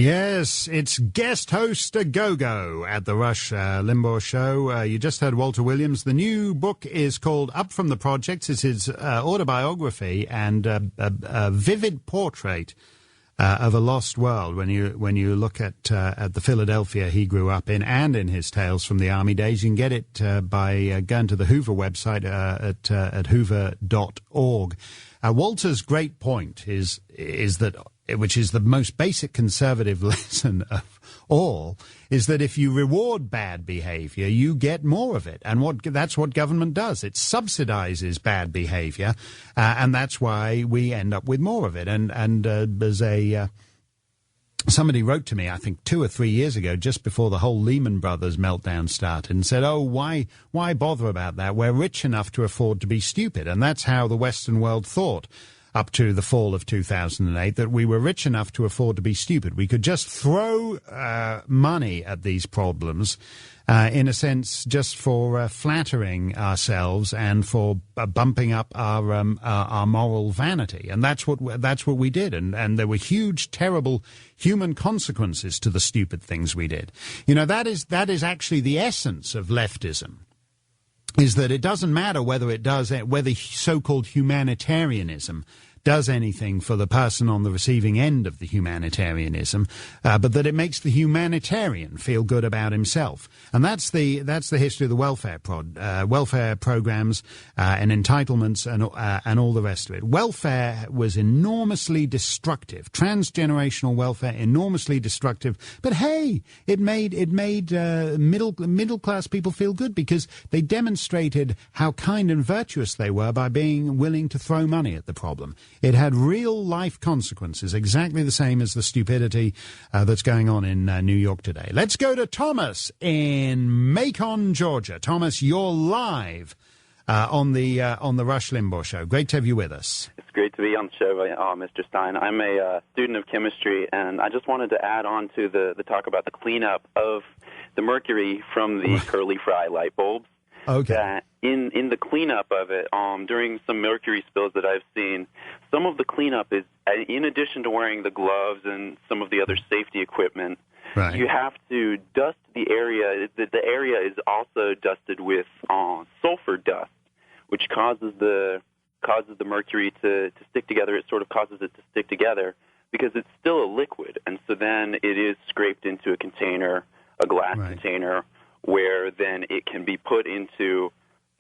Yes, it's guest host a go-go at the Rush Limbaugh Show. You just heard Walter Williams. The new book is called Up From the Projects. It's his autobiography and a vivid portrait of a lost world. When you look at the Philadelphia he grew up in and in his tales from the Army days, you can get it by going to the Hoover website at hoover.org. Walter's great point is that, which is the most basic conservative lesson of all, is that if you reward bad behavior, you get more of it. And that's what government does. It subsidizes bad behavior, and that's why we end up with more of it. And there's somebody wrote to me, I think 2 or 3 years ago, just before the whole Lehman Brothers meltdown started, and said, oh, why bother about that? We're rich enough to afford to be stupid. And that's how the Western world thought up to the fall of 2008, that we were rich enough to afford to be stupid. We could just throw money at these problems, in a sense, just for flattering ourselves and for bumping up our moral vanity. And that's what we did. And there were huge, terrible human consequences to the stupid things we did. You know, that is actually the essence of leftism, is that it doesn't matter whether so-called humanitarianism does anything for the person on the receiving end of the humanitarianism, but that it makes the humanitarian feel good about himself. And that's the history of the welfare programs and entitlements and all the rest of it. Welfare was enormously destructive. Transgenerational welfare, enormously destructive. But hey, it made middle class people feel good, because they demonstrated how kind and virtuous they were by being willing to throw money at the problem. It had real-life consequences, exactly the same as the stupidity that's going on in New York today. Let's go to Thomas in Macon, Georgia. Thomas, you're live on the Rush Limbaugh Show. Great to have you with us. It's great to be on the show, Mr. Steyn. I'm a student of chemistry, and I just wanted to add on to the talk about the cleanup of the mercury from the curly fry light bulbs. Okay. That in the cleanup of it, during some mercury spills that I've seen, some of the cleanup is, in addition to wearing the gloves and some of the other safety equipment, right, you have to dust the area. The area is also dusted with sulfur dust, which causes the mercury to stick together. It sort of causes it to stick together because it's still a liquid, and so then it is scraped into a container, a glass container, where then it can be put into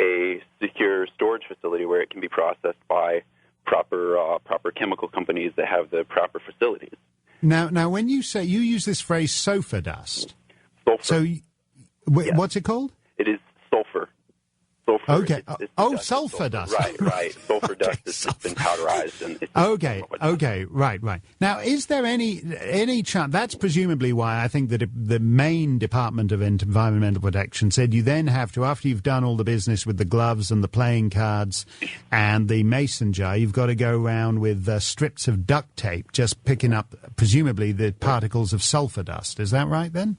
a secure storage facility where it can be processed by proper chemical companies that have the proper facilities. Now, when you say, you use this phrase sulfur dust. Sulfur. So, what's it called? It is sulfur. Sulfur. Okay. It's sulfur dust. Right. Sulfur dust has just been powderized. And it's Okay. Right. Now, is there any chance? That's presumably why I think that the Maine Department of Environmental Protection said you then have to, after you've done all the business with the gloves and the playing cards and the mason jar, you've got to go around with strips of duct tape, just picking up presumably the particles of sulfur dust. Is that right then?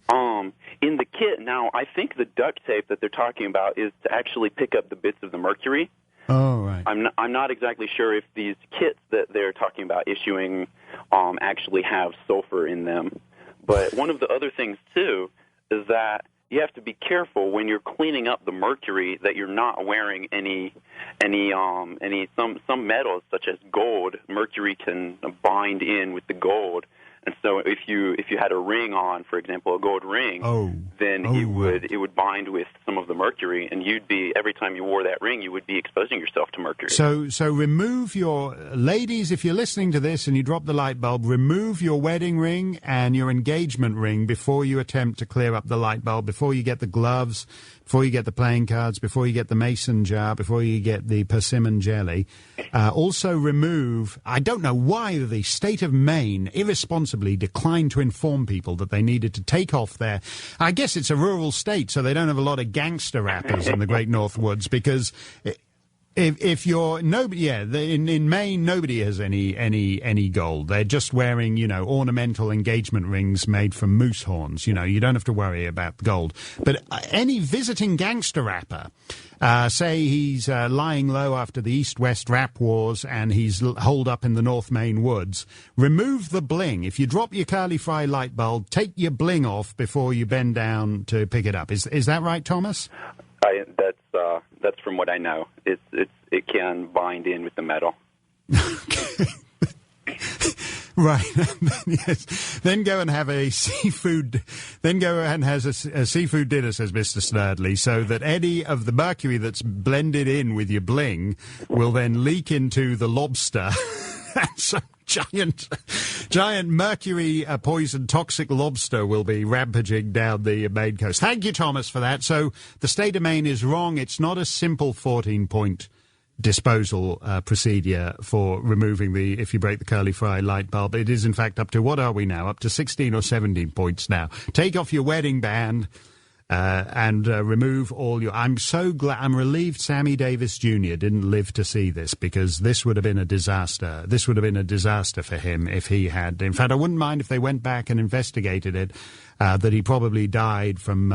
In the kit, now, I think the duct tape that they're talking about is to actually pick up the bits of the mercury. Oh, right. I'm not exactly sure if these kits that they're talking about issuing actually have sulfur in them. But one of the other things, too, is that you have to be careful when you're cleaning up the mercury that you're not wearing some metals such as gold. Mercury can bind in with the gold. And so if you had a ring on, for example, a gold ring, then it would bind with some of the mercury, and every time you wore that ring, you would be exposing yourself to mercury. So remove your, ladies, if you're listening to this and you drop the light bulb, remove your wedding ring and your engagement ring before you attempt to clear up the light bulb, before you get the gloves, before you get the playing cards, before you get the mason jar, before you get the persimmon jelly. Also remove, I don't know why the state of Maine irresponsibly declined to inform people that they needed to take off their, I guess it's a rural state, so they don't have a lot of gangster rappers in the Great North Woods, because If you're nobody, yeah, in Maine nobody has any gold. They're just wearing, ornamental engagement rings made from moose horns. You don't have to worry about gold. But any visiting gangster rapper, say he's lying low after the East-West rap wars and he's holed up in the North Maine woods, remove the bling. If you drop your curly fry light bulb, take your bling off before you bend down to pick it up. Is that right, Thomas? That's from what I know. It can bind in with the metal. Right. Yes. Then go and have a seafood. Then go and has a seafood dinner, says Mr. Snerdley, so that any of the mercury that's blended in with your bling will then leak into the lobster. And some giant mercury poison toxic lobster will be rampaging down the Maine coast. Thank you, Thomas, for that. So the state of Maine is wrong. It's not a simple 14-point disposal procedure for removing if you break the curly fry light bulb. It is, in fact, up to, what are we now? Up to 16 or 17 points now. Take off your wedding band. And remove all your... I'm so glad... I'm relieved Sammy Davis Jr. didn't live to see this, because this would have been a disaster. This would have been a disaster for him if he had... In fact, I wouldn't mind if they went back and investigated it, that he probably died from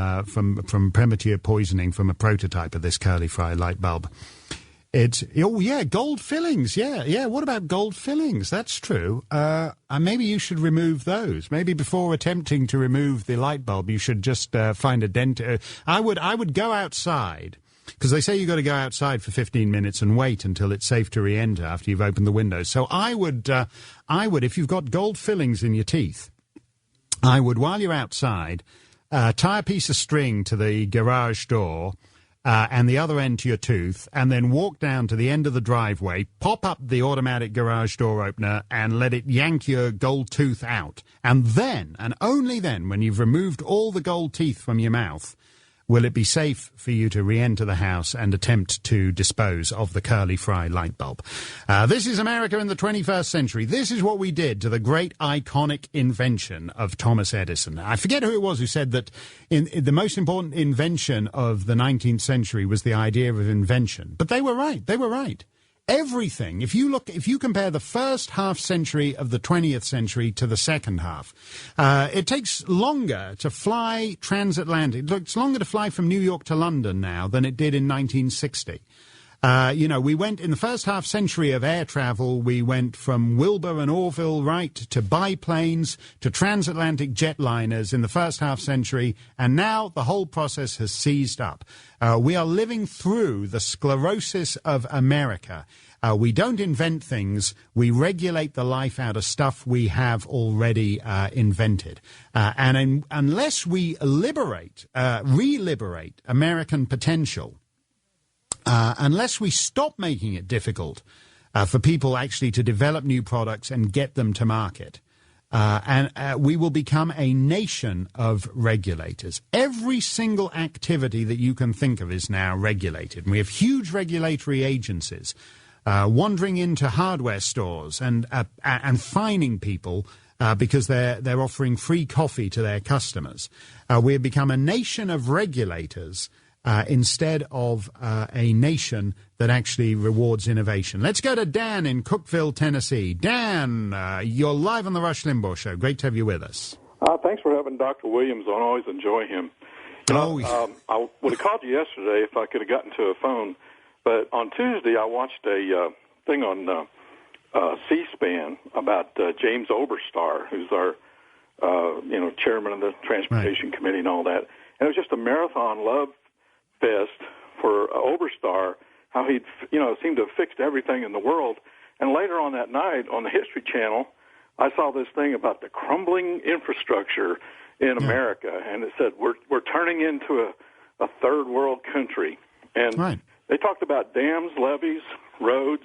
premature poisoning from a prototype of this curly fry light bulb. Gold fillings. Yeah. What about gold fillings? That's true. Maybe you should remove those. Maybe before attempting to remove the light bulb, you should just find a dent. I would go outside, because they say you've got to go outside for 15 minutes and wait until it's safe to re-enter after you've opened the windows. So I would, if you've got gold fillings in your teeth, I would, while you're outside, tie a piece of string to the garage door, and the other end to your tooth, and then walk down to the end of the driveway, pop up the automatic garage door opener, and let it yank your gold tooth out. And then, and only then, when you've removed all the gold teeth from your mouth, will it be safe for you to re-enter the house and attempt to dispose of the curly fry light bulb. This is America in the 21st century. This is what we did to the great iconic invention of Thomas Edison. I forget who it was who said that the most important invention of the 19th century was the idea of invention. But they were right. They were right. Everything, if you compare the first half century of the 20th century to the second half, it takes longer to fly transatlantic. It takes longer to fly from New York to London now than it did in 1960. We went in the first half century of air travel, we went from Wilbur and Orville, right, to biplanes, to transatlantic jetliners in the first half century, and now the whole process has seized up. We are living through the sclerosis of America. We don't invent things, we regulate the life out of stuff we have already invented. Unless we re-liberate American potential, unless we stop making it difficult for people actually to develop new products and get them to market, we will become a nation of regulators. Every single activity that you can think of is now regulated. And we have huge regulatory agencies wandering into hardware stores and fining people because they're offering free coffee to their customers. We have become a nation of regulators instead of a nation that actually rewards innovation. Let's go to Dan in Cookeville, Tennessee. Dan, you're live on the Rush Limbaugh Show. Great to have you with us. Thanks for having Dr. Williams on. I always enjoy him. I would have called you yesterday if I could have gotten to a phone, but on Tuesday I watched a thing on C-SPAN about James Oberstar, who's our chairman of the Transportation Committee and all that. And it was just a marathon love fest for Oberstar, how he'd seemed to have fixed everything in the world. And later on that night on the History Channel, I saw this thing about the crumbling infrastructure in America, and it said we're turning into a third world country. And they talked about dams, levees, roads,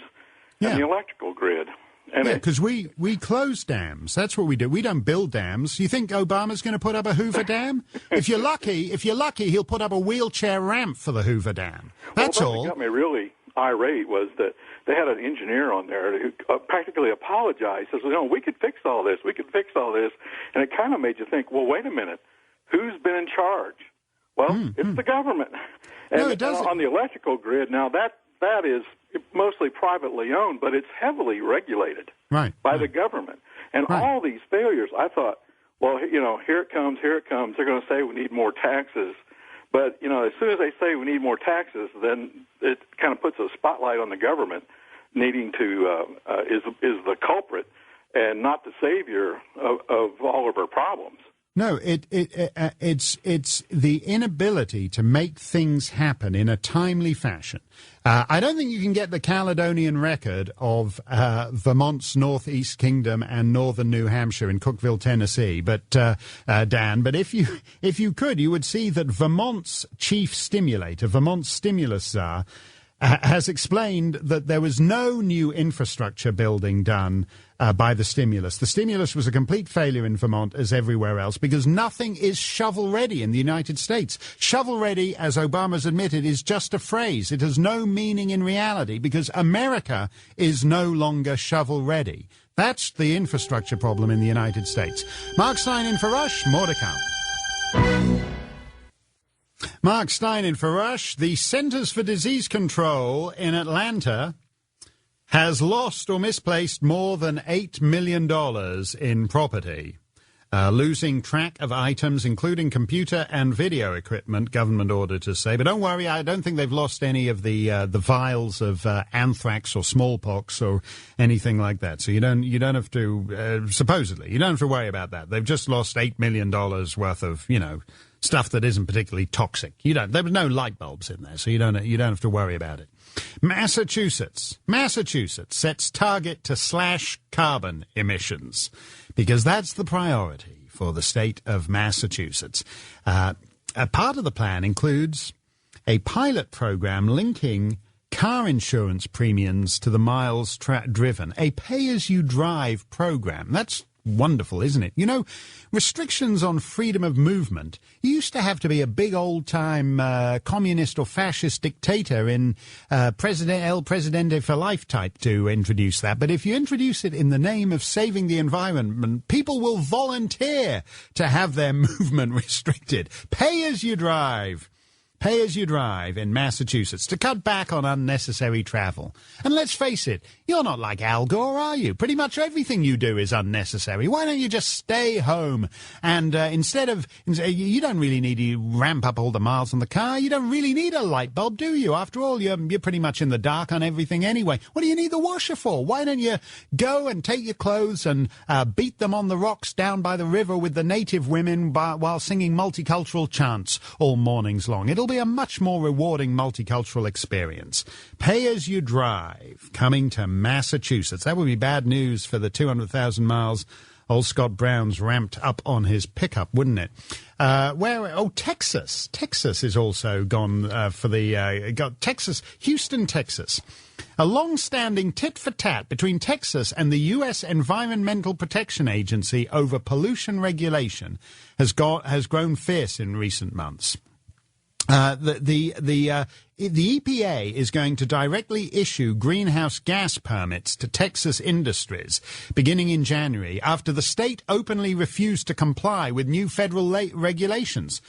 and the electrical grid. And because we close dams. That's what we do. We don't build dams. You think Obama's going to put up a Hoover Dam? If you're lucky, he'll put up a wheelchair ramp for the Hoover Dam. That's all. What got me really irate was that they had an engineer on there who practically apologized. Says, we could fix all this. We could fix all this. And it kind of made you think, well, wait a minute. Who's been in charge? Well, it's the government. And no, it doesn't. On the electrical grid, now that that is mostly privately owned, but it's heavily regulated by the government. And all these failures, I thought, well, here it comes. They're going to say we need more taxes. But, as soon as they say we need more taxes, then it kind of puts a spotlight on the government needing to, is the culprit and not the savior of all of our problems. No, it's the inability to make things happen in a timely fashion. I don't think you can get the Caledonian record of Vermont's Northeast Kingdom and northern New Hampshire in Cookeville, Tennessee, but Dan, but if you could, you would see that Vermont's chief stimulator, Vermont's stimulus czar, has explained that there was no new infrastructure building done by the stimulus. The stimulus was a complete failure in Vermont as everywhere else because nothing is shovel-ready in the United States. Shovel-ready, as Obama's admitted, is just a phrase. It has no meaning in reality because America is no longer shovel-ready. That's the infrastructure problem in the United States. Mark Steyn in for Rush. More to come. Mark Steyn in for Rush. The Centers for Disease Control in Atlanta has lost or misplaced more than $8 million in property, losing track of items, including computer and video equipment, government auditors say. But don't worry, I don't think they've lost any of the vials of anthrax or smallpox or anything like that. So you don't have to, supposedly, you don't have to worry about that. They've just lost $8 million worth of, stuff that isn't particularly toxic. There were no light bulbs in there, so you don't have to worry about it. Massachusetts sets target to slash carbon emissions because that's the priority for the state of Massachusetts. A part of the plan includes a pilot program linking car insurance premiums to the miles driven, a pay-as-you-drive program. That's wonderful, isn't it? Restrictions on freedom of movement. You used to have to be a big old-time communist or fascist dictator in El Presidente for life type to introduce that. But if you introduce it in the name of saving the environment, people will volunteer to have their movement restricted. Pay as you drive. Pay as you drive in Massachusetts to cut back on unnecessary travel. And let's face it, you're not like Al Gore, are you? Pretty much everything you do is unnecessary. Why don't you just stay home? And you don't really need to ramp up all the miles on the car. You don't really need a light bulb, do you? After all, you're pretty much in the dark on everything anyway. What do you need the washer for? Why don't you go and take your clothes and beat them on the rocks down by the river with the native women while singing multicultural chants all mornings long? It'll be a much more rewarding multicultural experience. Pay as you drive, coming to Massachusetts. That would be bad news for the 200,000 miles old Scott Brown's ramped up on his pickup, wouldn't it? Texas. Texas is also gone Houston, Texas. A long-standing tit-for-tat between Texas and the U.S. Environmental Protection Agency over pollution regulation has grown fierce in recent months. The EPA is going to directly issue greenhouse gas permits to Texas industries beginning in January after the state openly refused to comply with new federal regulations.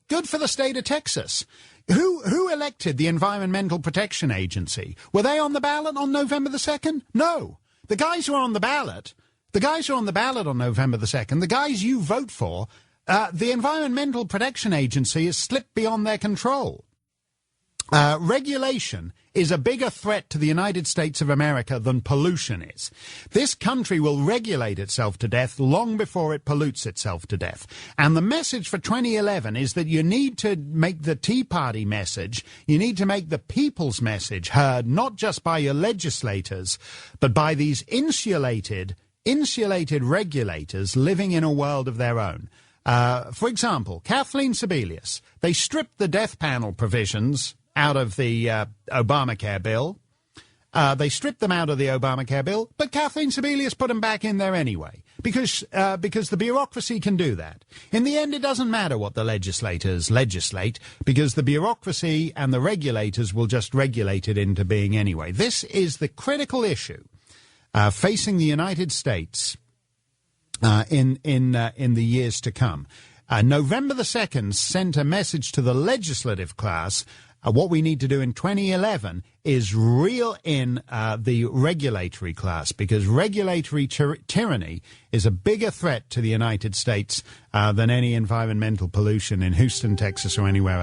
Good for the state of Texas. Who elected the Environmental Protection Agency? Were they on the ballot on November the 2nd? No. The guys who are on the ballot on November the 2nd, the guys you vote for, the Environmental Protection Agency has slipped beyond their control. Regulation is a bigger threat to the United States of America than pollution is. This country will regulate itself to death long before it pollutes itself to death. And the message for 2011 is that you need to make the Tea Party message, you need to make the people's message heard, not just by your legislators, but by these insulated regulators living in a world of their own. For example, Kathleen Sebelius, they stripped the death panel provisions out of the Obamacare bill. They stripped them out of the Obamacare bill, but Kathleen Sebelius put them back in there anyway, because the bureaucracy can do that. In the end, it doesn't matter what the legislators legislate, because the bureaucracy and the regulators will just regulate it into being anyway. This is the critical issue facing the United States in the years to come. November the 2nd sent a message to the legislative class What we need to do in 2011 is reel in the regulatory class, because regulatory tyranny is a bigger threat to the United States than any environmental pollution in Houston, Texas, or anywhere else.